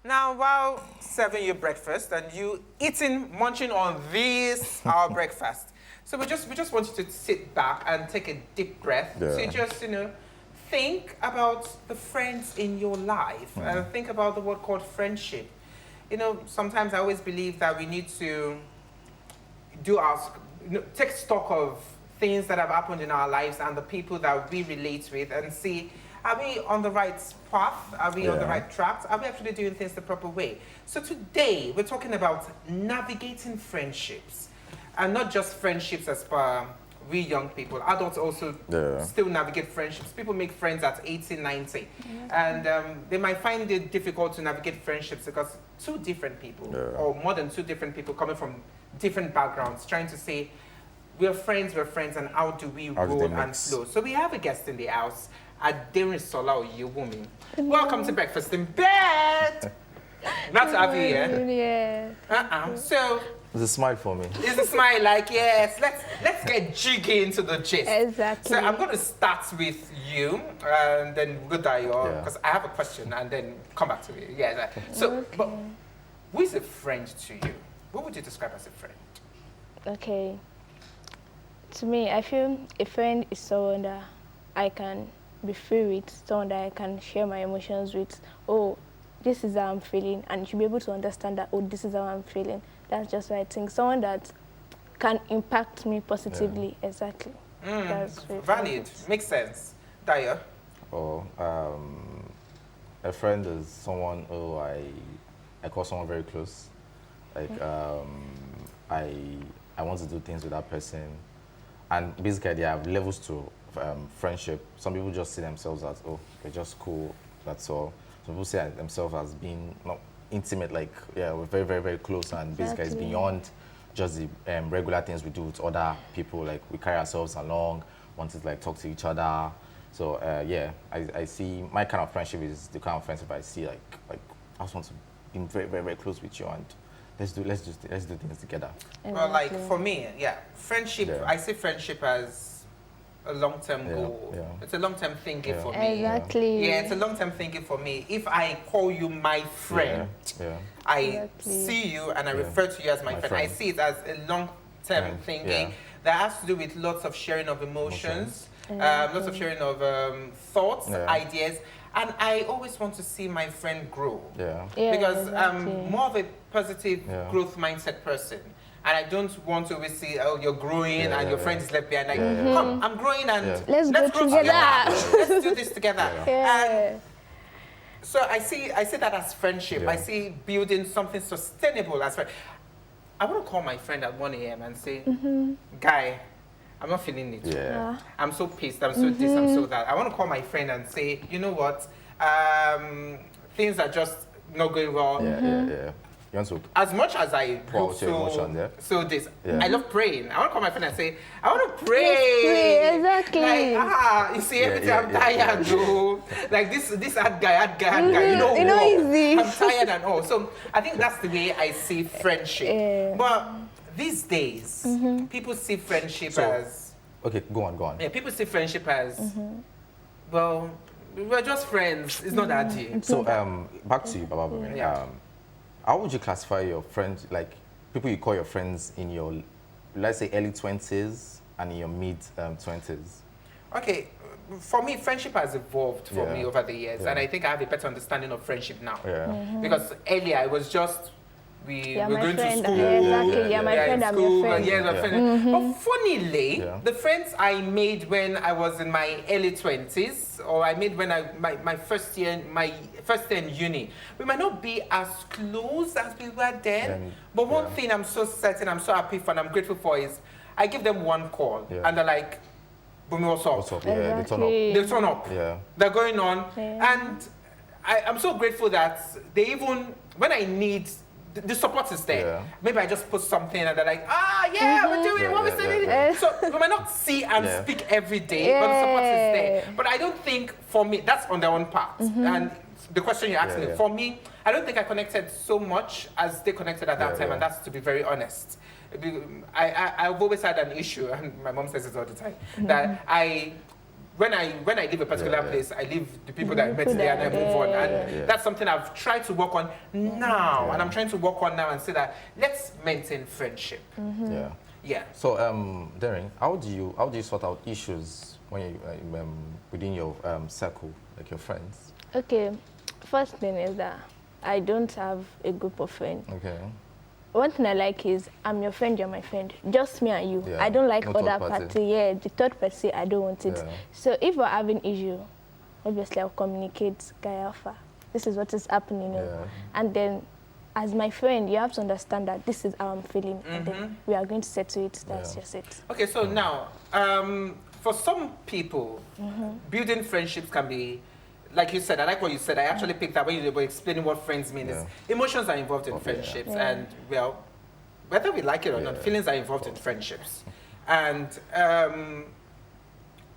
Now, while serving you breakfast and you eating, munching on this, our breakfast. So we just want you to sit back and take a deep breath. Yeah. To just, think about the friends in your life. And think about the word called friendship. Sometimes I always believe that we need to take stock of things that have happened in our lives and the people that we relate with and see, are we on the right path? Are we on the right track? Are we actually doing things the proper way? So today, we're talking about navigating friendships. And not just friendships as per we young people. Adults also still navigate friendships. People make friends at 18, 90. And they might find it difficult to navigate friendships because two different people, or more than two different people coming from different backgrounds, trying to say, we're friends, and how do we roll and flow? So we have a guest in the house, Aderinsola Oyewumi. Welcome to Breakfast in Bed. Not to have you here. So it's a smile for me. It's a smile, like, yes, let's get jiggy into the gist. Exactly. So I'm going to start with you, and then we'll go Dayo, because I have a question, and then come back to you. Yeah. So, but who is a friend to you? What would you describe as a friend? Okay. To me, I feel a friend is someone that I can be free with, someone that I can share my emotions with. Oh, this is how I'm feeling, and you should be able to understand that, oh, this is how I'm feeling. That's just what I think. Someone that can impact me positively. Exactly. That's valid. Makes sense. Dayo? A friend is someone who I call someone very close. Like, I want to do things with that person. And basically, they have levels to friendship. Some people just see themselves as, oh, they're just cool, that's all. Some people see themselves as being not intimate, like, we're very, very, very close, and basically it's beyond just the regular things we do with other people. Like, we carry ourselves along, want to, like, talk to each other. So, I see my kind of friendship is the kind of friendship I see, like I just want to be very, very, very close with you, and let's do things together. Well, like, for me, friendship, I see friendship as a long-term goal. It's a long-term thinking for me. Exactly. Yeah, it's a long-term thinking for me. If I call you my friend, I see you and I refer to you as my friend. I see it as a long-term thinking that has to do with lots of sharing of emotions, lots of sharing of thoughts, ideas. And I always want to see my friend grow. Because I'm more of a positive growth mindset person. And I don't want to always see, oh, you're growing and your friend is left behind. Like, come, I'm growing and let's grow together. Let's do this together. And so I see that as friendship. I see building something sustainable as friendship. I want to call my friend at 1 a.m. and say, guy, I'm not feeling it. I'm so pissed, I'm so this, I'm so that. I want to call my friend and say, you know what, things are just not going well. As much as I look so this, I love praying. I want to call my friend and say, I want to pray. Exactly. Like, you see, everything I'm tired, though. Like this hard guy. You know easy. I'm tired and all. So I think that's the way I see friendship. But these days, people see friendship as... Okay, go on. Yeah, people see friendship as, well, we're just friends. It's not that deep. So back to you, Baba Bumi. How would you classify your friends, like people you call your friends in your, let's say, early 20s and in your mid 20s? Okay, for me, friendship has evolved for me over the years, and I think I have a better understanding of friendship now. Because earlier I was just we're going to school. My friend, I'm your friend. But funnily, the friends I made when I was in my early 20s, or I made when my first year in uni, we might not be as close as we were then. But one thing I'm so certain, I'm so happy for, and I'm grateful for is, I give them one call, and they're like, Bumi, what's up? What's up? Yeah, they turn up. They turn up. They're going on, and I'm so grateful that they even, when I need, the support is there. Maybe I just put something and they're like, we're doing what we're saying. So we might not see and speak every day, but the support is there. But I don't think, for me, that's on their own part. And the question you asked me, for me, I don't think I connected so much as they connected at that time, and that's to be very honest. I've always had an issue, and my mom says it all the time, that when I leave a particular place, I leave the people that I met there and I move on. And that's something I've tried to work on now. And I'm trying to work on now and say that let's maintain friendship. Yeah. Yeah. So, Darren, how do you sort out issues when you within your circle, like your friends? Okay, first thing is that I don't have a group of friends. Okay. One thing I like is I'm your friend, you're my friend. Just me and you. Yeah. I don't like No other third party. party. Yeah, the third party, I don't want it. Yeah. So if we're having issue, obviously I'll communicate, Guy Alpha. This is what is happening. Yeah. And then, as my friend, you have to understand that this is how I'm feeling. And then we are going to settle it. That's just it. Okay, so now, for some people, building friendships can be, like you said, I like what you said. I actually picked up when you were explaining what friends mean. Is emotions are involved in friendships, and well, whether we like it or not, feelings are involved in friendships, and now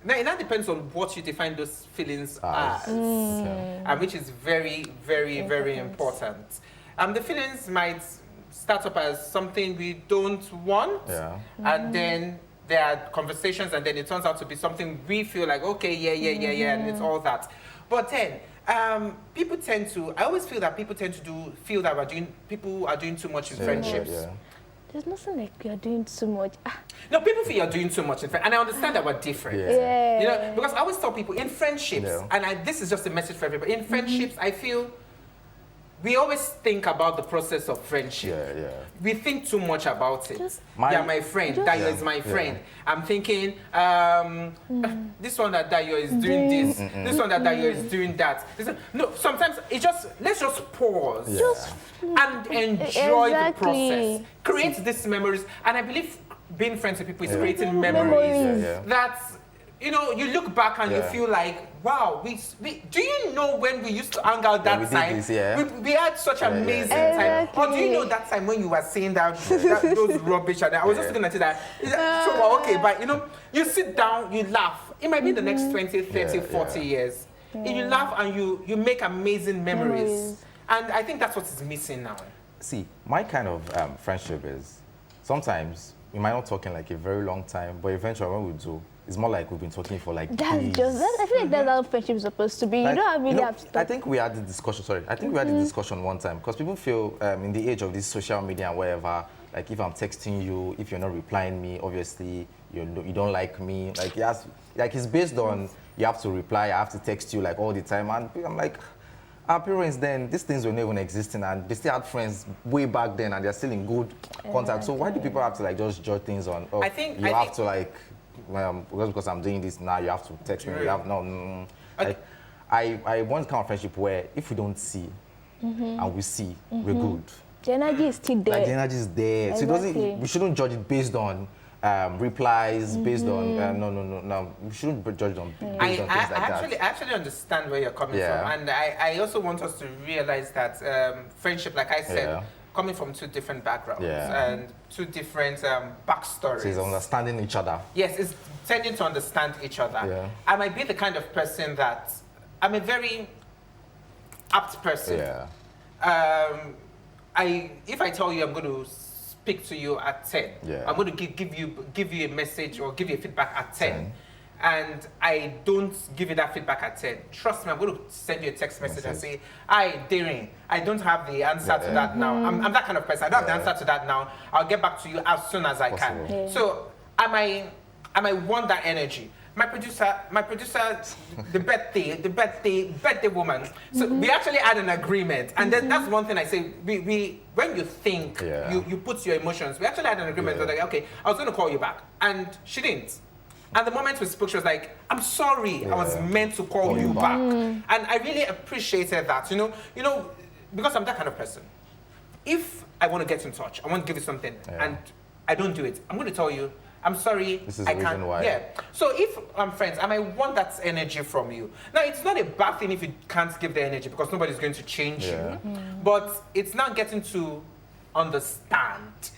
it now depends on what you define those feelings as, and which is very, very, very important. The feelings might start up as something we don't want, and then there are conversations, and then it turns out to be something we feel like, okay, yeah, and it's all that. But then, people tend to, I always feel that people tend to feel that people are doing too much in friendships. There's nothing like you're doing too much. No, people feel you're doing too much in friendships, and I understand that we're different. Yeah. You know, because I always tell people in friendships, and this is just a message for everybody, in friendships, I feel we always think about the process of friendship. We think too much about it. You're my friend. Dayo is my friend. I'm thinking, this one that Dayo is doing this. This one that Dayo is doing that. No, sometimes let's just pause and enjoy the process. Create these memories. And I believe being friends with people is creating memories. That's, you know, you look back and you feel like, wow, do you know when we used to hang out that time? We had such amazing time. Or do you know that time when you were saying those rubbish? And I was just going to say that. So, okay, but you know, you sit down, you laugh. It might be the next 20, 30, 40 years. You laugh and you make amazing memories. And I think that's what is missing now. See, my kind of friendship is sometimes we might not talk in like a very long time, but eventually when we do, it's more like we've been talking for like days. I feel like that's how friendship is supposed to be. Like, you don't really have to talk. I think we had the discussion, we had the discussion one time, because people feel in the age of this social media and wherever, like if I'm texting you, if you're not replying me, obviously you don't like me. Like it's based on you have to reply, I have to text you like all the time. And I'm like, our parents then, these things were never even existing, and they still had friends way back then and they're still in good contact. So why do people have to like just judge things on, oh, you have to like, because I'm doing this now, you have to text me. You have like, I want kind of friendship where if we don't see and we see, we're good. The energy is still there. Like the energy is there. Exactly. So we shouldn't judge it based on replies, based on no. We shouldn't judge it on based on things like that. I actually understand where you're coming from, and I also want us to realize that friendship, like I said, coming from two different backgrounds and two different backstories. So it's understanding each other. Yes, it's tending to understand each other. Yeah. I might be the kind of person that I'm a very apt person. If I tell you I'm going to speak to you at 10, I'm going to give you a message or give you a feedback at 10. And I don't give you that feedback at 10. Trust me, I'm going to send you a text message and say, hi, Darren, I don't have the answer to that now. I'm that kind of person. I don't have the answer to that now. I'll get back to you as soon as I can. So I might want that energy. My producer, the birthday woman. So we actually had an agreement, and then that's one thing I say. We when you think, you put your emotions. We actually had an agreement. Like, okay, I was going to call you back, and she didn't. And the moment we spoke, she was like, I'm sorry, I was meant to call you back. And I really appreciated that, you know, because I'm that kind of person. If I want to get in touch, I want to give you something, and I don't do it, I'm going to tell you, I'm sorry, this is I the can't. reason why. So if I'm friends, I might want that energy from you. Now, it's not a bad thing if you can't give the energy, because nobody's going to change you. But it's not getting to understand.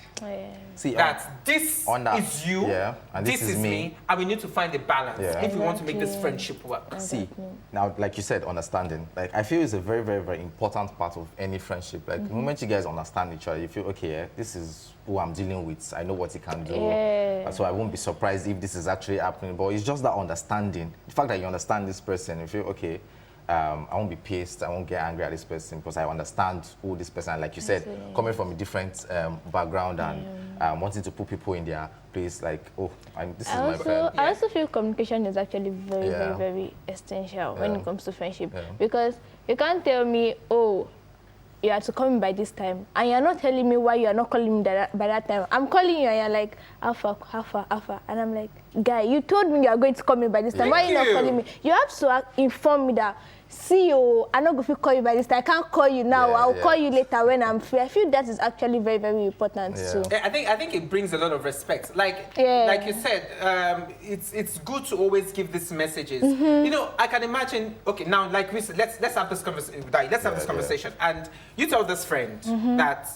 See, That this on that, is you, yeah, and this is me, and we need to find a balance Yeah. if we want to make this Exactly. friendship work. See, now, like you said, understanding. Like, I feel it's a very, very, very important part of any friendship. Like, the moment you guys understand each other, you feel, okay, yeah, this is who I'm dealing with. I know what he can do. Yeah. So I won't be surprised if this is actually happening. But it's just that understanding. The fact that you understand this person, you feel, okay, I won't be pissed. I won't get angry at this person because I understand who this person, like you said, coming from a different background and wanting to put people in their place, like, oh, this is my friend. I also feel communication is actually very, Yeah. very, very essential when Yeah. it comes to friendship. Yeah. Because you can't tell me, oh, you have to call me by this time, and you're not telling me why you are not calling me by that time. I'm calling you, and you're like, Alpha, and I'm like, guy, you told me you are going to call me by this time. Why are you not calling me? You have to inform me that, see you, I'm not going to call you by this time. I can't call you now. Yeah, I'll yeah. call you later when I'm free. I feel that is actually very, very important Yeah. too. Yeah, I think it brings a lot of respect. Like Yeah. like you said, it's good to always give these messages. Mm-hmm. You know, I can imagine. Okay, now like we said, let's have this conversation. Let's have this Yeah. conversation. And you tell this friend Mm-hmm. that,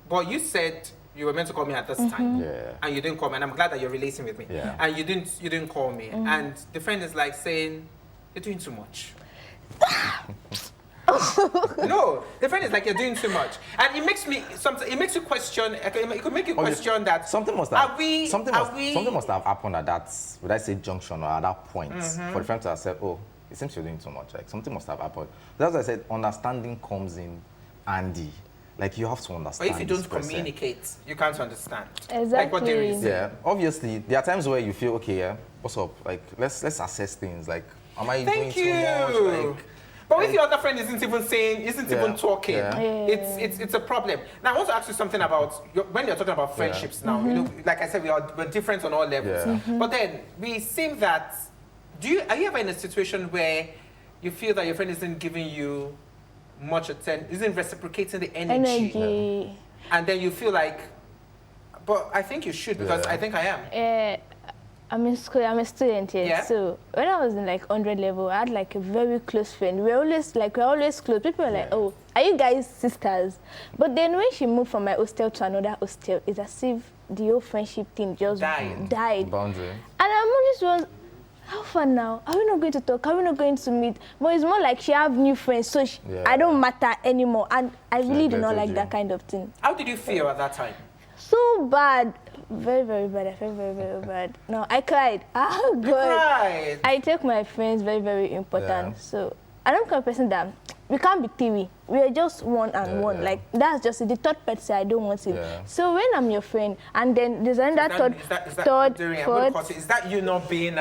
well, you said you were meant to call me at this time, Yeah. and you didn't call me. And I'm glad that you're relating with me. Yeah. And you didn't call me. Mm-hmm. And the friend is like saying, you're doing too much. No, the friend is like, you're doing too much, and it makes you question. It could make you question that Something must have. Are we? Something are must. we? Something must have happened at that. Would I say junction or at that point for the friend to have said, "Oh, it seems you're doing too much." Like something must have happened. That's why I said understanding comes in handy. Like you have to But understand. if you this don't person. communicate, you can't understand. Exactly. Like what there is. Yeah, obviously there are times where you feel, okay, yeah, what's up? Like let's assess things. Like, am I doing Thank too you. much? Like, But if your other friend isn't even saying, isn't Yeah, even talking, yeah. it's a problem. Now I want to ask you something about when you're talking about friendships. Now, you know, like I said, we're different on all levels. Yeah. But then we seem that. Are you ever in a situation where you feel that your friend isn't giving you much attention, isn't reciprocating the Energy. and then you feel like, but I think you should because Yeah. I think I am. I'm in school. I'm a student here. Yeah. So when I was in like 100 level, I had like a very close friend. We're always close. People were like, Yeah. "Oh, are you guys sisters?" But then when she moved from my hostel to another hostel, it's as if the whole friendship thing just died. boundary. And I'm always was, how far now? Are we not going to talk? Are we not going to meet? But it's more like she have new friends, so Yeah. I don't matter anymore. And I really do not neglected like you. that kind of thing. How did you feel at that time? So bad. Very, very bad. I felt very, very bad. No, I cried. Oh, God. Right. I take my friends very, very important. Yeah. So I don't kind of person that we can't be TV. We are just one and Yeah, one. yeah. Like that's just it. The third person I don't want it. Yeah. So when I'm your friend, and then there's another third, Doreen, I'm gonna fourth. cut it. Is that you not being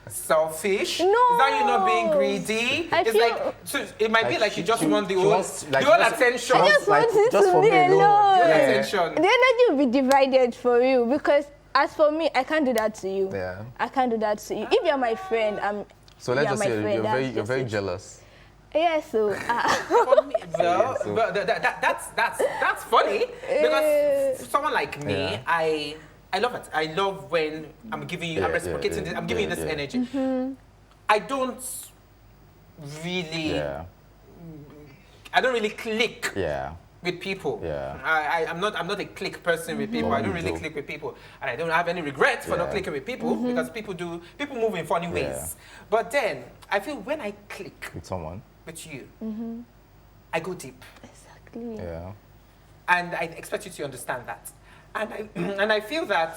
selfish? No. Is that you not being greedy? I It's feel- like so it might be like you just she- want the she whole wants, like, the whole just- attention. she I wants, just want it just to for be me alone. alone. The Yeah. attention. The energy will be divided for you because as for me, I can't do that to you. Yeah. I can't do that to you. If you're my friend, So let's you're just my say friend, you're that's very just it. jealous. Yeah, so For me, well, so- well, that's funny because for someone like me, Yeah. I love it. I love when I'm giving you, I'm Yeah, reciprocating yeah, this, I'm giving you yeah, this yeah. energy. Mm-hmm. I don't really, Yeah. I don't really click Yeah. with people. Yeah. I'm not a click person with people. No, I don't me really too. click with people, and I don't have any regret for not Yeah. clicking with people because people move in funny ways. Yeah. But then I feel when I click With someone. with you, I go deep, exactly. Yeah. and I expect you to understand that. And I and I feel that.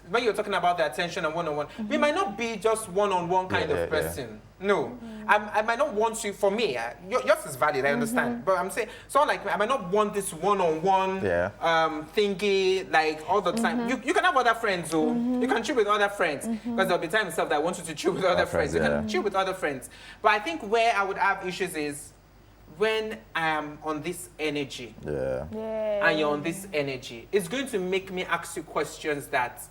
When you're talking about the attention and one-on-one, we might not be just one-on-one kind Yeah, of person. No, I might not want you. For me, yours is valid. I understand, but I'm saying someone like me, I might not want this one-on-one Yeah. thingy like all the time. You can have other friends, oh, you can chill with other friends because there'll be times itself that I want you to chill with other friends. You yeah. can chill with other friends, but I think where I would have issues is when I'm on this energy Yeah. Yeah. and you're on this energy. It's going to make me ask you questions that.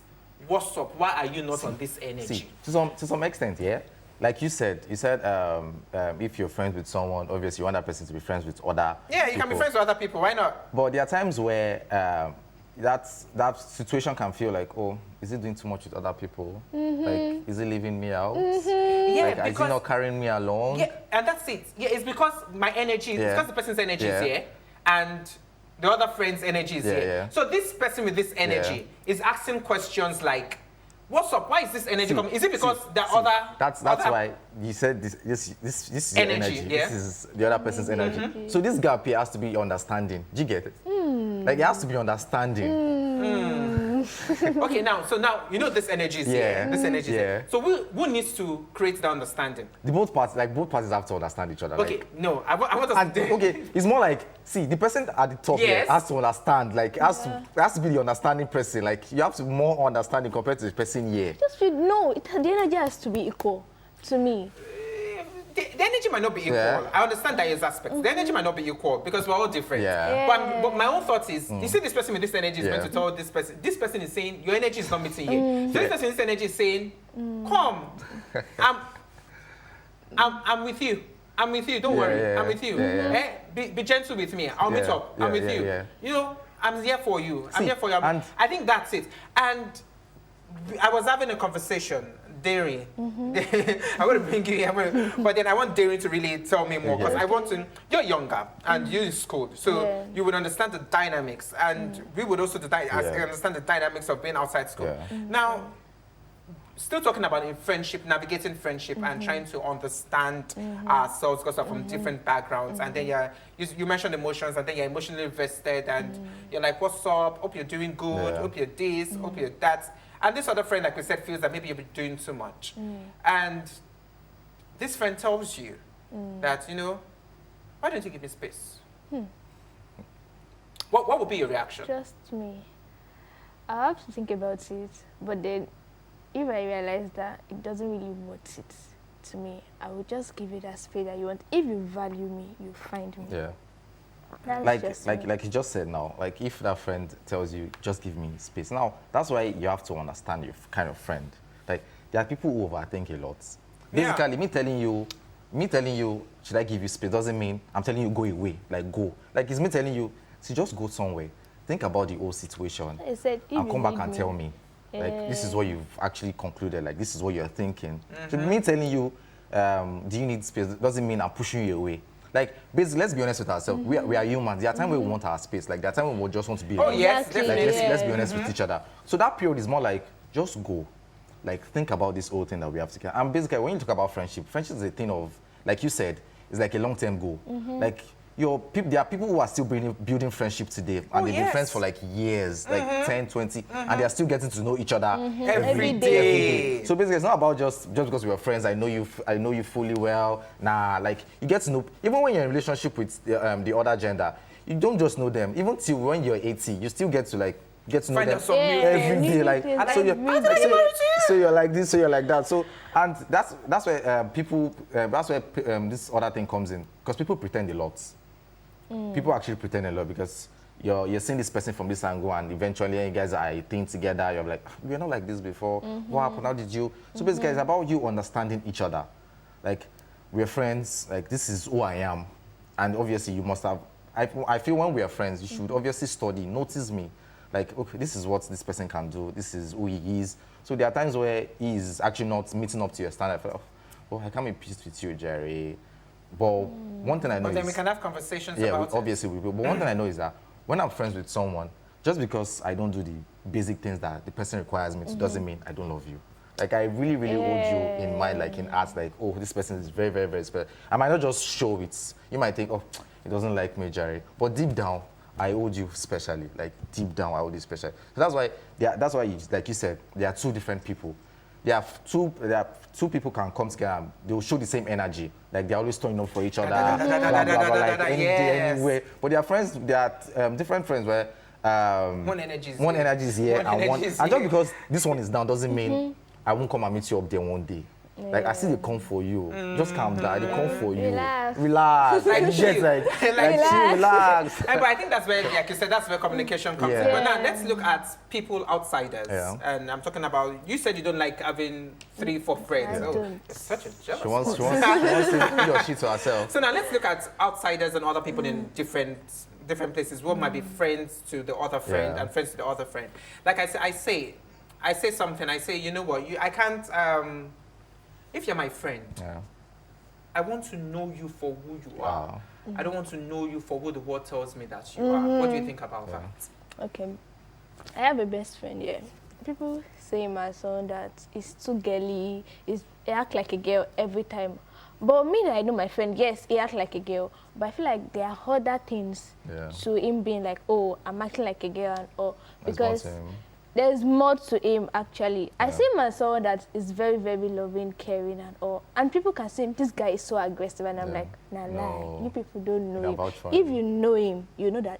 What's up? Why are you not on this energy? See, to some extent, yeah. Like you said if you're friends with someone, obviously you want that person to be friends with other. Yeah, you can be people. friends with other people. Why not? But there are times where that situation can feel like, oh, is he doing too much with other people? Like, is he leaving me out? Yeah, Like, is he not carrying me along? yeah, and that's it. Yeah, it's because my energy. It's Yeah. because the person's energy is Yeah. here, and the other friend's energy is here. Yeah. So this person with this energy is asking questions like, what's up? Why is this energy coming? Is it because That's other why you said this is your Energy, energy. yeah. This is the other person's energy. So this gap here has to be understanding. Do you get it? Like it has to be understanding. Okay, now you know this energy is here. This energy is here. So who needs to create the understanding? The both parties have to understand each other. Okay, Like, no, I want us and, to okay, it's more like, see, the person at the top here Yes. has to understand. Like, has to be the understanding person. Like, you have to be more understanding compared to the person here. Just feel, no, the energy has to be equal to me. the energy might not be equal. Yeah. I understand that is aspects. The energy might not be equal because we're all different. Yeah. But my own thought is, you see this person with this energy is Yeah. meant to tell this person is saying, your energy is not meeting you. So this person with this energy is saying, come, I'm with you. I'm with you. Don't worry. I'm with you. Eh? Be gentle with me. I'll meet up. I'm with you. You know, I'm here for you. I'm here for you. and- I think that's it. And I was having a conversation, Dairy. I want to bring you here, but then I want Dairy to really tell me more because I want to. You're younger and you're in school, so you would understand the dynamics, and we would also understand the dynamics of being outside school. Now, still talking about in friendship, navigating friendship, and trying to understand ourselves because we're from different backgrounds. And then you mentioned emotions, and then you're emotionally invested, and you're like, "What's up? Hope you're doing good. Hope you're this. Hope you're that." And this other friend, like we said, feels that maybe you've been doing too much. And this friend tells you that, you know, why don't you give me space? What would be your reaction? Just me. I have to think about it, but then if I realize that it doesn't really worth it to me, I will just give it that space that you want. If you value me, you find me. Yeah. That's just me. Like you just said now, like if that friend tells you, just give me space. Now, that's why you have to understand your kind of friend. Like, there are people who overthink a lot. Basically, me telling you, should I give you space, doesn't mean I'm telling you, go away, like go. Like, it's me telling you, see, just go somewhere. Think about the whole situation. I said, if and you come back need and me. tell me. Like, this is what you've actually concluded. Like, this is what you're thinking. So me telling you, do you need space, doesn't mean I'm pushing you away. Like, basically, let's be honest with ourselves. We are humans. There are times where we want our space. Like, there are times when we just want to be alone. yes, Exactly, definitely. Like, let's be honest with each other. So that period is more like, just go. Like, think about this whole thing that we have to get. And basically, when you talk about friendship is a thing of, like you said, it's like a long-term goal. Like, there are people who are still building friendship today, and they've been friends for like years, like 10, 20, and they're still getting to know each other Every day. day. So basically, it's not about just because we're friends, I know you fully well. Nah, like, you get to know, even when you're in a relationship with the other gender, you don't just know them. Even till when you're 80, you still get to know Find them out some new every things. day. Like, so you're like this, so you're like that. So, and that's where this other thing comes in, because people pretend a lot. People actually pretend a lot because you're seeing this person from this angle, and eventually you guys are a thing together. You're like, we're not like this before. What happened? How did you? So basically, it's about you understanding each other. Like, we're friends. Like, this is who I am, and obviously you must have. I feel when we are friends, you should obviously study, notice me. Like, okay, this is what this person can do. This is who he is. So there are times where he is actually not meeting up to your standard. I feel, oh, I can't be pissed with you, Jerry. But one thing I know But then is, we can have conversations yeah, about it. obviously we will. But one thing I know is that when I'm friends with someone, just because I don't do the basic things that the person requires me to, doesn't mean I don't love you. Like, I really, really hold you in mind, like in art, like, oh, this person is very, very, very special. I might not just show it. You might think, oh, he doesn't like me, Jerry. But deep down, I hold you specially. Like, deep down, I hold you specially. So that's why, like you said, there are two different people. There are two people can come together and they will show the same energy. Like, they're always turning up for each other, blah, blah, blah, like any day, anywhere. But there are friends, there are different friends where one energy is here, and just because this one is down doesn't mean I won't come and meet you up there one day. Like, I see they come for you. Just calm down. They come for you. Relax. Like, chill. Relax. But I think that's where, like you said, that's where communication comes in. But now let's look at people outsiders. Yeah. And I'm talking about, you said you don't like having 3, 4 friends. I don't. It's such a jealous She wants to he or she to herself. So now let's look at outsiders and other people in different places. What might be friends to the other friend and friends to the other friend. Like I say something. I say, you know what? I can't. If you're my friend, I want to know you for who you are. Wow. I don't want to know you for who the world tells me that you are. What do you think about Yeah. that? Okay. I have a best friend, yeah. People say my son that he's too girly, he act like a girl every time. But me, that I know my friend, yes, he act like a girl. But I feel like there are other things Yeah. to him being like, oh, I'm acting like a girl, and or There's more because to him. there's more to him actually. I Yeah. see my son that is very, very loving, caring, and all. And people can say this guy is so aggressive, and I'm Yeah. like, nah, No. you people don't know Yeah, him. vouch for If him. you know him, you know that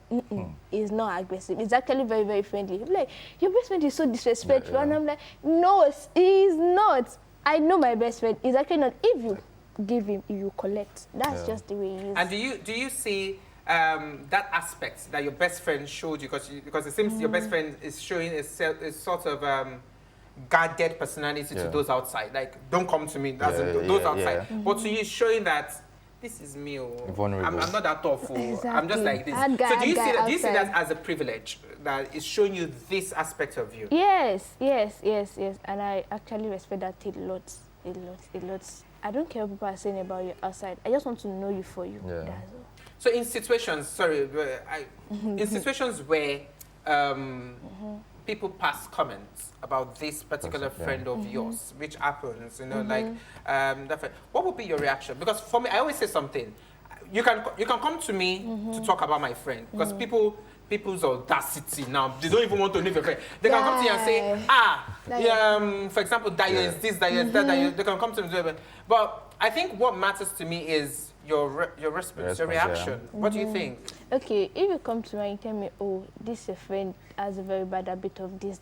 he's not aggressive. He's actually very, very friendly. He'll be like, your best friend is so disrespectful, Yeah, yeah. and I'm like, no, he's not. I know my best friend. He's actually not. If you give him, you collect. That's Yeah. just the way he is. And do you see that aspect that your best friend showed you? Because it seems your best friend is showing a sort of guarded personality to Yeah. those outside. Like, don't come to me. That's Yeah, those yeah, outside. yeah. But to you, showing that this is me. Oh. Vulnerable. I'm not that tough. Oh. I'm just Exactly. like this. That guy- So do you that see guy that? Do you see that outside. as a privilege that is showing you this aspect of you? Yes. And I actually respect that a lot. I don't care what people are saying about you outside. I just want to know you for you. Yeah. That's all. So in situations, in situations where people pass comments about this particular Yeah. friend of yours, which happens, like that friend, what would be your reaction? Because for me, I always say something. You can come to me to talk about my friend because people's audacity now, they don't even want to leave a friend. They can come to you and say, for example, Dayo is this, Dayo is that, Dayo. They can come to me. But I think what matters to me is your response, your reaction. What do you think? Okay, if you come to me and you tell me, oh, this your friend has a very bad habit of this,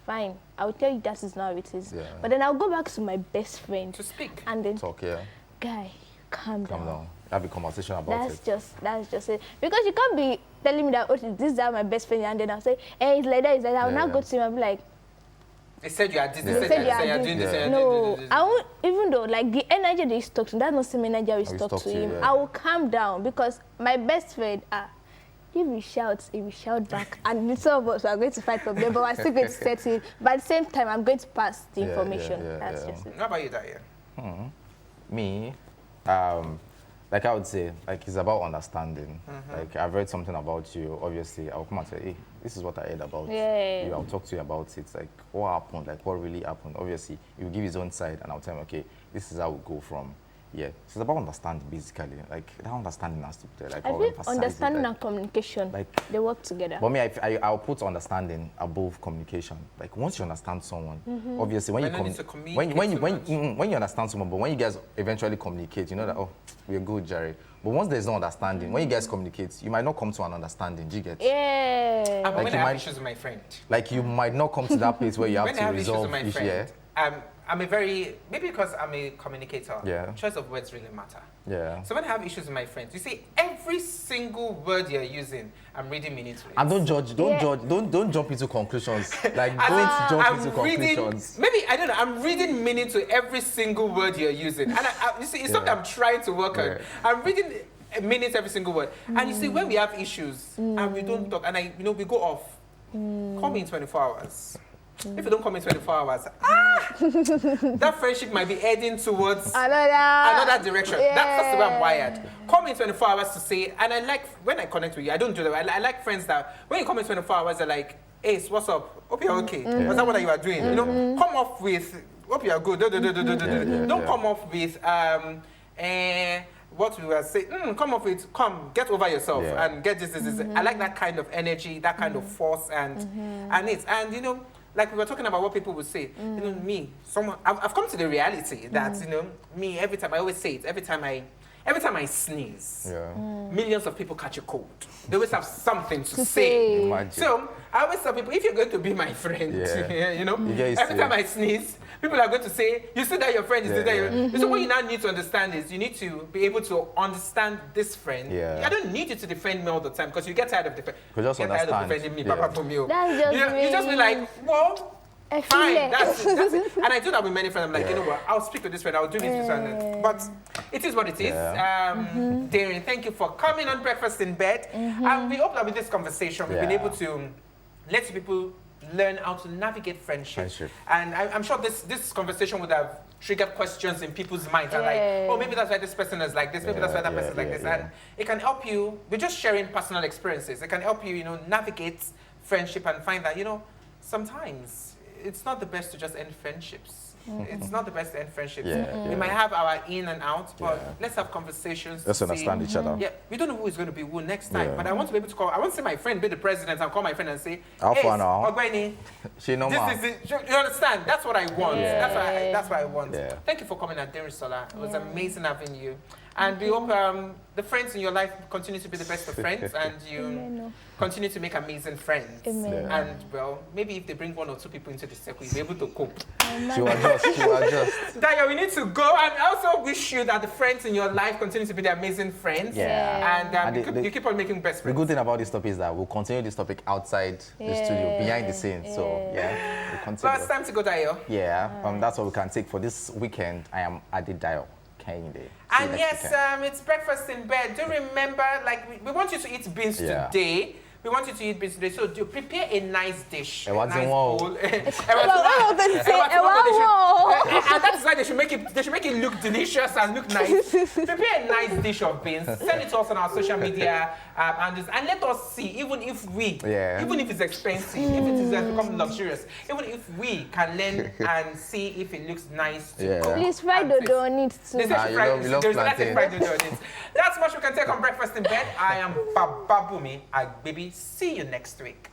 fine. I'll tell you that is not how it is. Yeah. But then I'll go back to my best friend To speak. and then, Talk, yeah. guy, calm Calm down. down. Have a conversation about That's it. just it. Because you can't be telling me that, oh, this is how my best friend, and then I'll say, hey, it's like that, it's like that. I'll now Yeah. go to him and be like, They said you are this, Yeah. they said you are doing this, Yeah. you are no, doing this. I won't, even though, like, the energy that he talks to, that's not the same energy I will talk to him. yeah. I will calm down because my best friend, if he shouts, he will shout back. And the two of us are going to fight problem, but we're still going to settle it. But at the same time, I'm going to pass the Yeah, information. yeah, That's yeah. just it. How about you, Dayo? Me, like I would say, like it's about understanding. Like I've read something about you. Obviously, I'll come and say, hey, this is what I heard about Yeah. you. I'll talk to you about it. Like what happened, like what really happened. Obviously, he will give his own side, and I'll tell him, okay, this is how we go from. Yeah, so it's about understanding basically. Like that understanding has to be there. Like I I'll feel emphasize it, understanding like- and communication, like- they work together. But me, I'll put understanding above communication. Like once you understand someone, obviously when But you no need to when communicate so much. when you understand someone, but when you guys eventually communicate, you know that we're good, Jerry. But once there's no understanding, when you guys communicate, you might not come to an understanding. Do you get? Yeah. But Like when you I have might- issues with my friend, Like you might not come to that place where you have when I to have issues resolve with my issue. friend, Yeah, I'm a very, maybe because I'm a communicator, Yeah. choice of words really matter. yeah. So when I have issues with my friends, you see, every single word you're using, I'm reading meaning to it. And don't judge. Don't Yeah. judge. Don't jump into conclusions. Like As don't in, jump I'm into reading, conclusions. maybe, I don't know, I'm reading meaning to every single word you're using. And you see, it's not that I'm trying to work on. Yeah. I'm reading meaning to every single word. And you see, when we have issues and we don't talk, and we go off, call me in 24 hours. If you don't call me in 24 hours, that friendship might be heading towards another direction. That's the way I'm wired. Call me in 24 hours to say, and I like, when I connect with you, I don't do that. I like friends that, when you call me in 24 hours, they're like, Ace, what's up? Hope you're okay. What's that what you are doing? You know, come off with, hope you're good. Don't come off with, what we were saying, come off with, get over yourself and get this. I like that kind of energy, that kind of force, and like we were talking about what people would say. I've come to the reality that me, every time I always say it, every time I sneeze, Yeah. millions of people catch a cold. They always have something to To say. say. Imagine. So I always tell people, if you're going to be my friend, Yeah. you know, You get used every to time it. I sneeze, people are going to say, you see that your friend is Yeah, there. yeah. So what you now need to understand is you need to be able to understand this friend. Yeah. I don't need you to defend me all the time because you get tired of defending. Could just Get tired of understand. defending me, Yeah. Papa Pumio. That's just You just be me. like, well, I feel fine, it. that's it. And I do that with many friends. I'm like, Yeah. you know what, I'll speak to this friend, I'll do this one. But it is what it is. Yeah. Darren, thank you for coming on Breakfast in Bed. And we hope that with this conversation, we've been Yeah. able to let people learn how to navigate friendship. Friendship. And I'm sure this conversation would have trigger questions in people's minds. And Yeah. like, oh, maybe that's why this person is like this. Maybe that's why that person is like this. And it can help you. We're just sharing personal experiences. It can help you, you know, navigate friendship and find that, you know, sometimes it's not the best to just end friendships. It's not the best to end friendships. We might have our in and out, but let's have conversations. Let's understand each other. Yeah, we don't know who is going to be who next time, Yeah. but I want to be able to call. I want to see my friend be the president and call my friend and say, How "Hey, far now? Ogbeni, She know this ma. is it." You understand? That's what I want. That's what I want. Yeah. Thank you for coming, Aderinsola. It was amazing having you. And we hope the friends in your life continue to be the best of friends, and you Amen. continue to make amazing friends. Amen. Yeah. And well, maybe if they bring 1 or 2 people into the circle, you'll be able to cope. She will adjust. She will adjust. Dayo, we need to go. And I also wish you that the friends in your life continue to be the amazing friends. Yeah. And, And you keep on making best The friends. good thing about this topic is that we'll continue this topic outside the studio, behind the scenes. So yeah, we'll continue. Well, it's time to go, Dayo. Yeah, that's what we can take for this weekend. I am Adi Dio Kehinde. And yes, it's breakfast in bed. Do remember, like, we want you to eat beans Yeah. today. We want you to eat beans today. So do prepare a nice dish. Eh, A what's nice in one? bowl. And that's why they should make it look delicious and look nice. Prepare a nice dish of beans. Send it to us on our social media and let us see, even if it's expensive, if it has become luxurious, even if we can learn and see if it looks nice to cook. Please fry and dodo taste. on it too. They say You love there's plantain. fried dodo on it. That's much we can take on breakfast in bed. I am Bababumi Agbibi. See you next week.